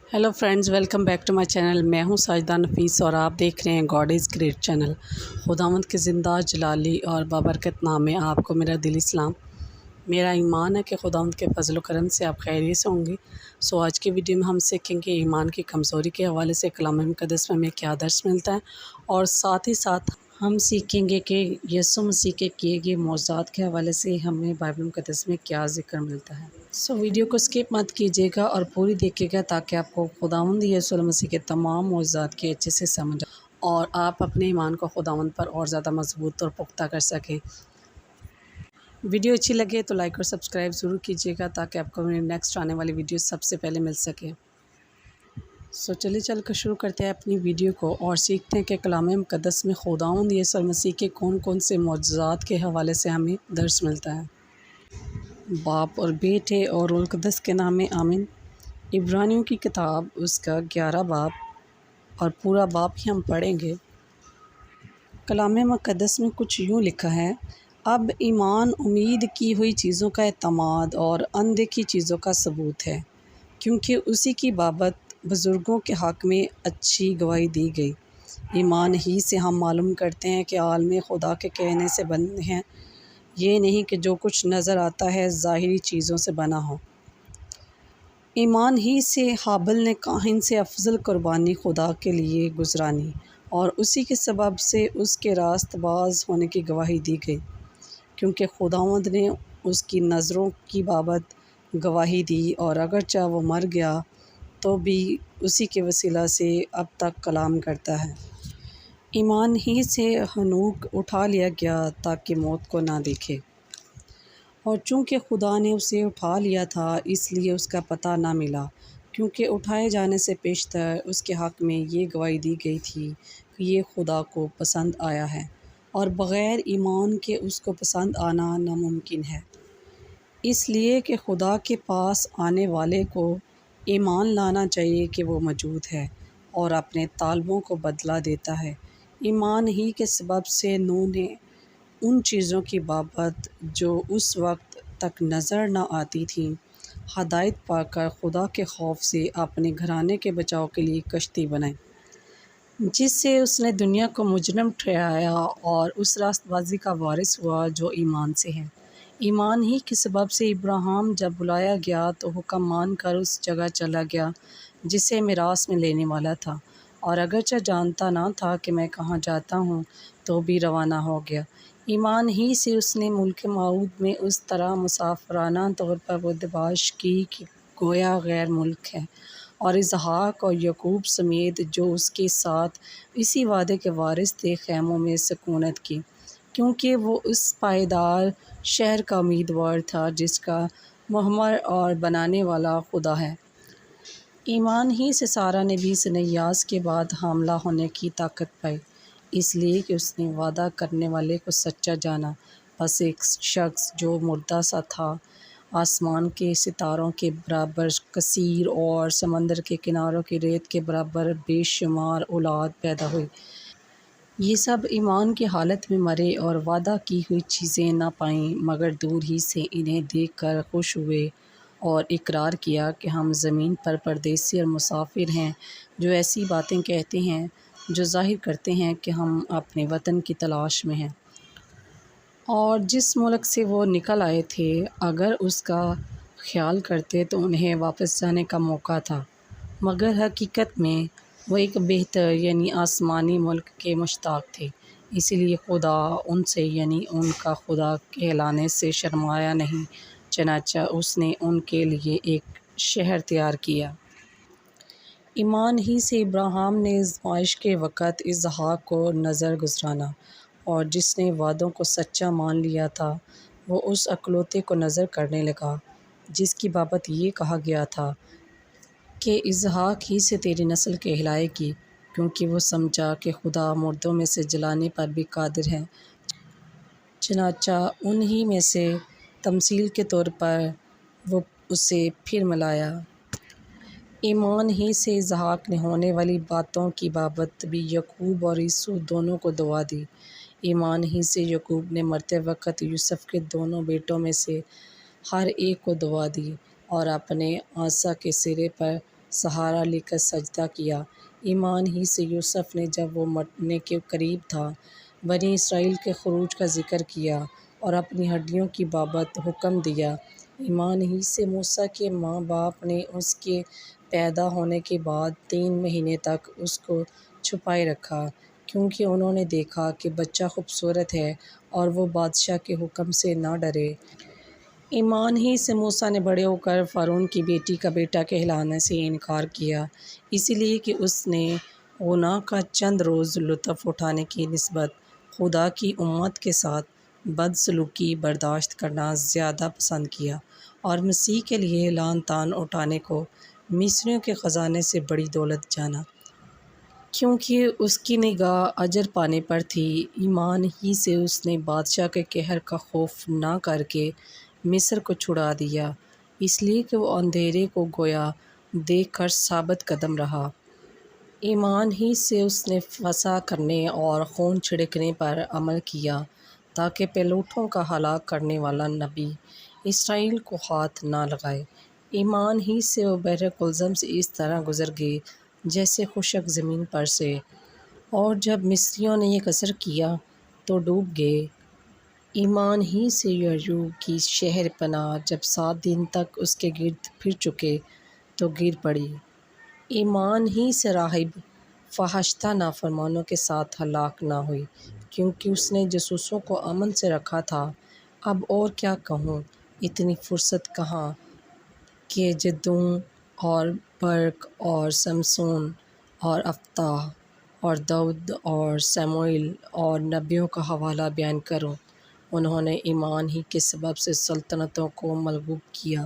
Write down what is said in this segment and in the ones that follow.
Hello friends, welcome back to my channel. मैं हूं साजिदा नफीस और आप देख रहे हैं गॉड इज़ ग्रेट चैनल। खुदावंद के ज़िंदा जलाली और बाबरकत नाम में आपको मेरा दिली सलाम। मेरा ईमान है कि खुदावंद के फजल करम से आप खैरियत से होंगे। सो आज की वीडियो में हम सीखेंगे ईमान की कमज़ोरी के हवाले से कलाम मुक़द्दस में हमें क्या दर्स मिलता है, और साथ ही साथ हम सीखेंगे कि यीशु मसीह के किए गए मौज़ात के हवाले से हमें बाइबल मुक़द्दस में क्या ज़िक्र मिलता है। सो वीडियो को स्किप मत कीजिएगा और पूरी देखिएगा ताकि आपको खुदावंद यीशु मसीह के तमाम मौज़ात के अच्छे से समझ और आप अपने ईमान को खुदावंद पर और ज़्यादा मजबूत और पुख्ता कर सकें। वीडियो अच्छी लगे तो लाइक और सब्सक्राइब ज़रूर कीजिएगा ताकि आपको मेरी नेक्स्ट आने वाली वीडियो सबसे पहले मिल सके। सो चलिए चल कर शुरू करते हैं अपनी वीडियो को और सीखते हैं कि कलाम मुक़द्दस में खुदावंद यीशु मसीह के कौन कौन से मौज़ात के हवाले से हमें दर्स मिलता है। बाप और बेटे और रूह कुद्दस के नाम में आमीन। इब्रानियों की किताब उसका 11 बाब और पूरा बाब ही हम पढ़ेंगे। कलाम मुक़द्दस में कुछ यूँ लिखा है, अब ईमान उम्मीद की हुई चीज़ों का एतमाद और अनदेखी चीज़ों का सबूत है, क्योंकि उसी की बाबत बुज़ुर्गों के हक़ में अच्छी गवाही दी गई। ईमान ही से हम मालूम करते हैं कि आलम खुदा के कहने से बने हैं, ये नहीं कि जो कुछ नज़र आता है ज़ाहिरी चीज़ों से बना हो। ईमान ही से हाबिल ने काहिन से अफजल कुर्बानी खुदा के लिए गुजरानी और उसी के सबब से उसके रास्तबाज होने की गवाही दी गई, क्योंकि खुदावंद ने उसकी नज़रों की बाबत गवाही दी और अगरचे वो मर गया तो भी उसी के वसीला से अब तक कलाम करता है। ईमान ही से हनूक उठा लिया गया ताकि मौत को ना देखे, और चूँकि खुदा ने उसे उठा लिया था इसलिए उसका पता ना मिला, क्योंकि उठाए जाने से पेशतर उसके हक़ में ये गवाही दी गई थी कि ये खुदा को पसंद आया है, और बग़ैर ईमान के उसको पसंद आना नामुमकिन है। इसलिए कि खुदा के पास आने वाले को ईमान लाना चाहिए कि वो मौजूद है और अपने तालबों को बदला देता है। ईमान ही के सबब से नूह ने उन चीज़ों की बाबत जो उस वक्त तक नज़र न आती थीं हदायत पाकर खुदा के खौफ से अपने घराने के बचाव के लिए कश्ती बनाई, जिससे उसने दुनिया को मुजरम ठहराया और उस रास्तबाजी का वारिस हुआ जो ईमान से है। ईमान ही के सबब से इब्राहिम जब बुलाया गया तो हुक्म मान कर उस जगह चला गया जिसे मिरास में लेने वाला था, और अगरचे जानता ना था कि मैं कहाँ जाता हूँ तो भी रवाना हो गया। ईमान ही से उसने मुल्क मऊद में उस तरह मुसाफराना तौर पर बुदबाश की कि गोया गैर मुल्क है, और इसहाक और यकूब समेत जो उसके साथ इसी वादे के वारिस थे खैमों में सकूनत की, क्योंकि वो उस पायदार शहर का उम्मीदवार था जिसका मुहम्मर और बनाने वाला खुदा है। ईमान ही से सारा ने 20 नयास के बाद हामला होने की ताकत पाई, इसलिए कि उसने वादा करने वाले को सच्चा जाना। बस एक शख्स जो मुर्दा सा था, आसमान के सितारों के बराबर कसीर और समंदर के किनारों की रेत के बराबर बेशुमार औलाद पैदा हुई। ये सब ईमान की हालत में मरे और वादा की हुई चीज़ें ना पाईं, मगर दूर ही से इन्हें देखकर खुश हुए और इकरार किया कि हम ज़मीन पर परदेसी और मुसाफिर हैं, जो ऐसी बातें कहते हैं जो ज़ाहिर करते हैं कि हम अपने वतन की तलाश में हैं। और जिस मुल्क से वो निकल आए थे अगर उसका ख्याल करते तो उन्हें वापस जाने का मौका था, मगर हकीकत में वो एक बेहतर यानी आसमानी मुल्क के मुश्ताक थे। इसीलिए खुदा उनसे यानी उनका खुदा कहलाने से शर्माया नहीं, चनाचा उसने उनके लिए एक शहर तैयार किया। ईमान ही से इब्राहिम ने आज़माइश के वक़्त इसहाक को नज़र गुजराना, और जिसने वादों को सच्चा मान लिया था वो उस अकलौते को नज़र करने लगा जिसकी बाबत ये कहा गया था कि इसहाक ही से तेरी नस्ल कहलाएगी, क्योंकि वो समझा कि खुदा मुर्दों में से जलाने पर भी कादिर है। चनाचा उन्हीं में से तमसील के तौर पर वो उसे फिर मिलाया। ईमान ही से इसहाक ने होने वाली बातों की बाबत भी यकूब और यूसुफ दोनों को दुआ दी। ईमान ही से यकूब ने मरते वक़्त यूसुफ के दोनों बेटों में से हर एक को दुआ दी और अपने आसा के सिरे पर سہارا لے کر سجدہ کیا۔ ایمان ہی سے یوسف نے جب وہ مرنے کے قریب تھا بنی اسرائیل کے خروج کا ذکر کیا اور اپنی ہڈیوں کی بابت حکم دیا۔ ایمان ہی سے موسیٰ کے ماں باپ نے اس کے پیدا ہونے کے بعد 3 مہینے تک اس کو چھپائے رکھا، کیونکہ انہوں نے دیکھا کہ بچہ خوبصورت ہے اور وہ بادشاہ کے حکم سے نہ ڈرے۔ ایمان ہی سے موسیٰ نے بڑے ہو کر فرعون کی بیٹی کا بیٹا کہلانے سے انکار کیا، اس لیے کہ اس نے گناہ کا چند روز لطف اٹھانے کی نسبت خدا کی امت کے ساتھ بدسلوکی برداشت کرنا زیادہ پسند کیا اور مسیح کے لیے لعن طعن اٹھانے کو مصریوں کے خزانے سے بڑی دولت جانا۔ کیونکہ اس کی نگاہ اجر پانے پر تھی، ایمان ہی سے اس نے بادشاہ کے قہر کا خوف نہ کر کے مصر کو چھڑا دیا، اس لیے کہ وہ اندھیرے کو گویا دیکھ کر ثابت قدم رہا۔ ایمان ہی سے اس نے فساد کرنے اور خون چھڑکنے پر عمل کیا تاکہ پیلوٹوں کا ہلاک کرنے والا نبی اسرائیل کو ہاتھ نہ لگائے۔ ایمان ہی سے وہ بحر کلزم سے اس طرح گزر گئے جیسے خشک زمین پر سے، اور جب مصریوں نے یہ قصر کیا تو ڈوب گئے۔ ایمان ہی سے یعقوب کی شہر پناہ جب 7 دن تک اس کے گرد پھر چکے تو گر پڑی۔ ایمان ہی سے راہب فحاشتہ نافرمانوں کے ساتھ ہلاک نہ ہوئی، کیونکہ اس نے جاسوسوں کو امن سے رکھا تھا۔ اب اور کیا کہوں، اتنی فرصت کہاں کہ جدعون اور برق اور سمسون اور یفتح اور داؤد اور سموئیل اور نبیوں کا حوالہ بیان کروں۔ انہوں نے ایمان ہی کے سبب سے سلطنتوں کو مغلوب کیا،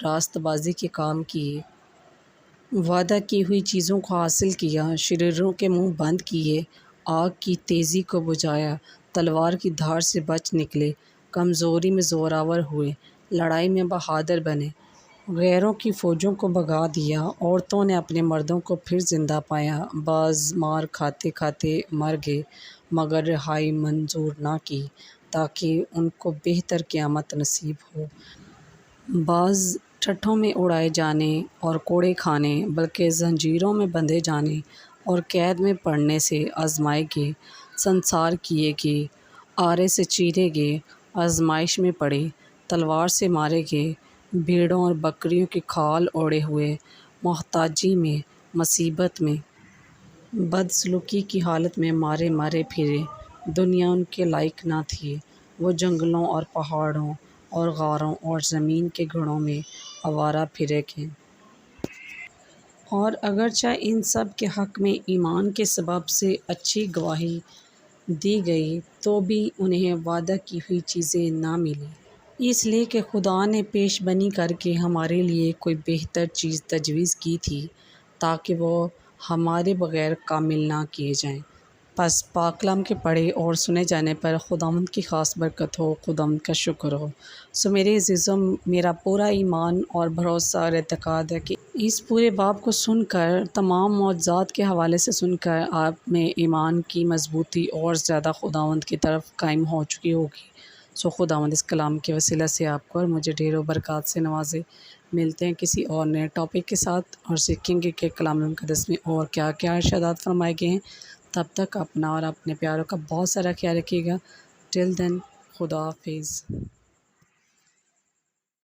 راست بازی کے کام کیے، وعدہ کی ہوئی چیزوں کو حاصل کیا، شریروں کے منہ بند کیے، آگ کی تیزی کو بجھایا، تلوار کی دھار سے بچ نکلے، کمزوری میں زوراور ہوئے، لڑائی میں بہادر بنے، غیروں کی فوجوں کو بھگا دیا، عورتوں نے اپنے مردوں کو پھر زندہ پایا، بعض مار کھاتے کھاتے مر گئے مگر رہائی منظور نہ کی تاکہ ان کو بہتر قیامت نصیب ہو، بعض ٹھٹھوں میں اڑائے جانے اور کوڑے کھانے بلکہ زنجیروں میں بندھے جانے اور قید میں پڑنے سے آزمائے گئے، سنسار کیے گئے، آرے سے چیرے گئے، آزمائش میں پڑے، تلوار سے مارے گئے، بھیڑوں اور بکریوں کی کھال اوڑھے ہوئے، محتاجی میں، مصیبت میں، بدسلوکی کی حالت میں مارے مارے پھرے، دنیا ان کے لائق نہ تھی، وہ جنگلوں اور پہاڑوں اور غاروں اور زمین کے گڑھوں میں آوارہ پھرے گئے۔ اور اگرچہ ان سب کے حق میں ایمان کے سبب سے اچھی گواہی دی گئی تو بھی انہیں وعدہ کی ہوئی چیزیں نہ ملیں، اس لیے کہ خدا نے پیش بینی کر کے ہمارے لیے کوئی بہتر چیز تجویز کی تھی تاکہ وہ ہمارے بغیر کامل نہ کیے جائیں۔ پس پاک کلام کے پڑھے اور سنے جانے پر خداوند کی خاص برکت ہو، خداوند کا شکر ہو۔ سو میرے عزیزوں، میرا پورا ایمان اور بھروسہ اور اعتقاد ہے کہ اس پورے باب کو سن کر، تمام معجزات کے حوالے سے سن کر، آپ میں ایمان کی مضبوطی اور زیادہ خداوند کی طرف قائم ہو چکی ہوگی۔ سو خداوند اس کلام کے وسیلہ سے آپ کو اور مجھے ڈھیروں برکات سے نوازے۔ ملتے ہیں کسی اور نئے ٹاپک کے ساتھ اور سیکھیں گے کہ کلام مقدس میں اور کیا کیا ارشادات فرمائے گئے ہیں۔ تب تک اپنا اور اپنے پیاروں کا بہت سارا خیال رکھیے گا۔ ٹل دین، خدا حافظ۔